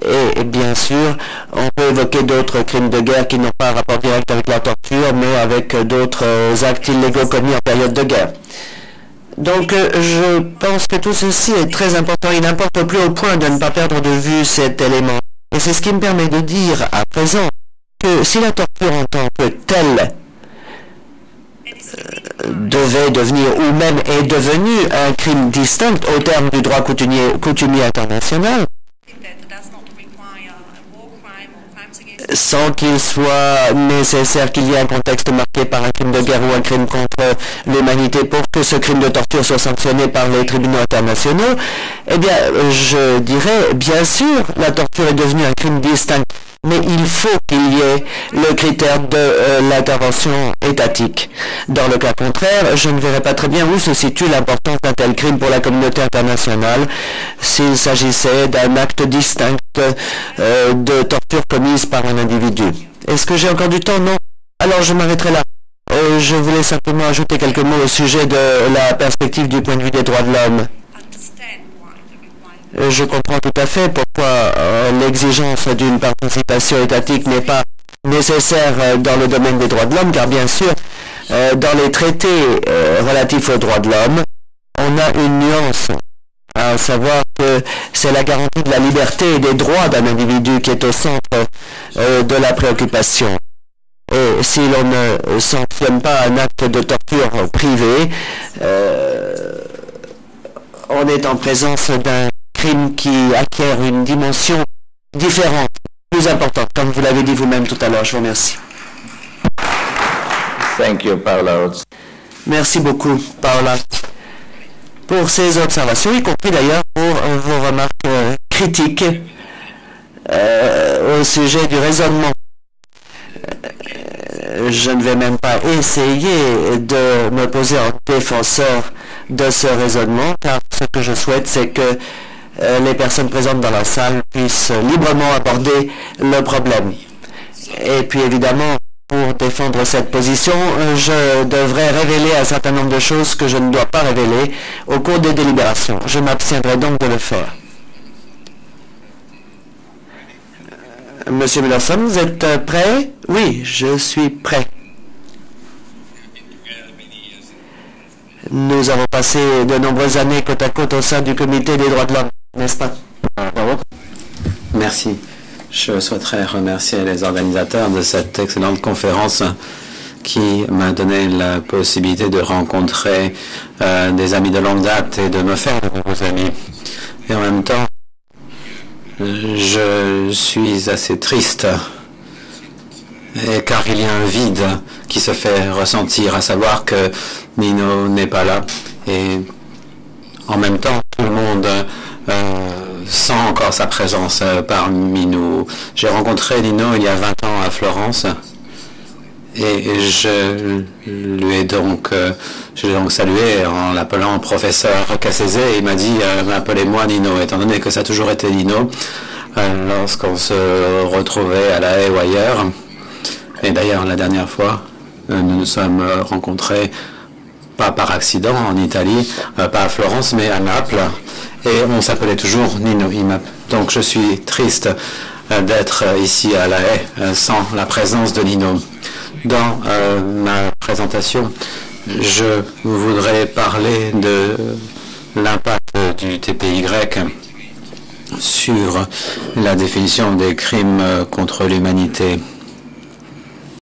Et bien sûr, on peut évoquer d'autres crimes de guerre qui n'ont pas un rapport direct avec la torture, mais avec d'autres actes illégaux commis en période de guerre. Donc, je pense que tout ceci est très important. Il n'importe plus au point de ne pas perdre de vue cet élément. Et c'est ce qui me permet de dire à présent que si la torture en tant que telle devait devenir ou même est devenu un crime distinct au terme du droit coutumier international, sans qu'il soit nécessaire qu'il y ait un contexte marqué par un crime de guerre ou un crime contre l'humanité pour que ce crime de torture soit sanctionné par les tribunaux internationaux, eh bien, je dirais, bien sûr, la torture est devenue un crime distinct, mais il faut qu'il y ait le critère de l'intervention étatique. Dans le cas contraire, je ne verrais pas très bien où se situe l'importance d'un tel crime pour la communauté internationale s'il s'agissait d'un acte distinct de torture commise par un individu. Est-ce que j'ai encore du temps? Non. Alors je m'arrêterai là. Je voulais simplement ajouter quelques mots au sujet de la perspective du point de vue des droits de l'homme. Je comprends tout à fait pourquoi l'exigence d'une participation étatique n'est pas nécessaire dans le domaine des droits de l'homme, car bien sûr, dans les traités relatifs aux droits de l'homme, on a une nuance, à savoir que c'est la garantie de la liberté et des droits d'un individu qui est au centre de la préoccupation. Et si l'on ne sanctionne pas un acte de torture privé, on est en présence d'un crime qui acquiert une dimension différente, plus importante, comme vous l'avez dit vous-même tout à l'heure. Je vous remercie. Thank you, Paula. Merci beaucoup, Paola, pour ces observations, y compris d'ailleurs pour vos remarques critiques au sujet du raisonnement. Je ne vais même pas essayer de me poser en défenseur de ce raisonnement, car ce que je souhaite, c'est que les personnes présentes dans la salle puissent librement aborder le problème. Et puis évidemment, pour défendre cette position, je devrais révéler un certain nombre de choses que je ne dois pas révéler au cours des délibérations. Je m'abstiendrai donc de le faire. Monsieur Millerson, vous êtes prêt? Oui, je suis prêt. Nous avons passé de nombreuses années côte à côte au sein du Comité des droits de l'homme, n'est-ce pas? Merci. Je souhaiterais remercier les organisateurs de cette excellente conférence qui m'a donné la possibilité de rencontrer des amis de longue date et de me faire de nouveaux amis. Et en même temps, je suis assez triste, car il y a un vide qui se fait ressentir, à savoir que Nino n'est pas là. Et en même temps, tout le monde sent encore sa présence parmi nous. J'ai rencontré Nino il y a 20 ans à Florence et je l'ai donc salué en l'appelant professeur Cassese et il m'a dit appelez-moi Nino, étant donné que ça a toujours été Nino lorsqu'on se retrouvait à La Haye ou ailleurs. Et d'ailleurs la dernière fois nous nous sommes rencontrés pas par accident en Italie, pas à Florence mais à Naples, et on s'appelait toujours Nino Imap. Donc je suis triste d'être ici à La Haye sans la présence de Nino. Dans ma présentation, je voudrais parler de l'impact du TPY sur la définition des crimes contre l'humanité.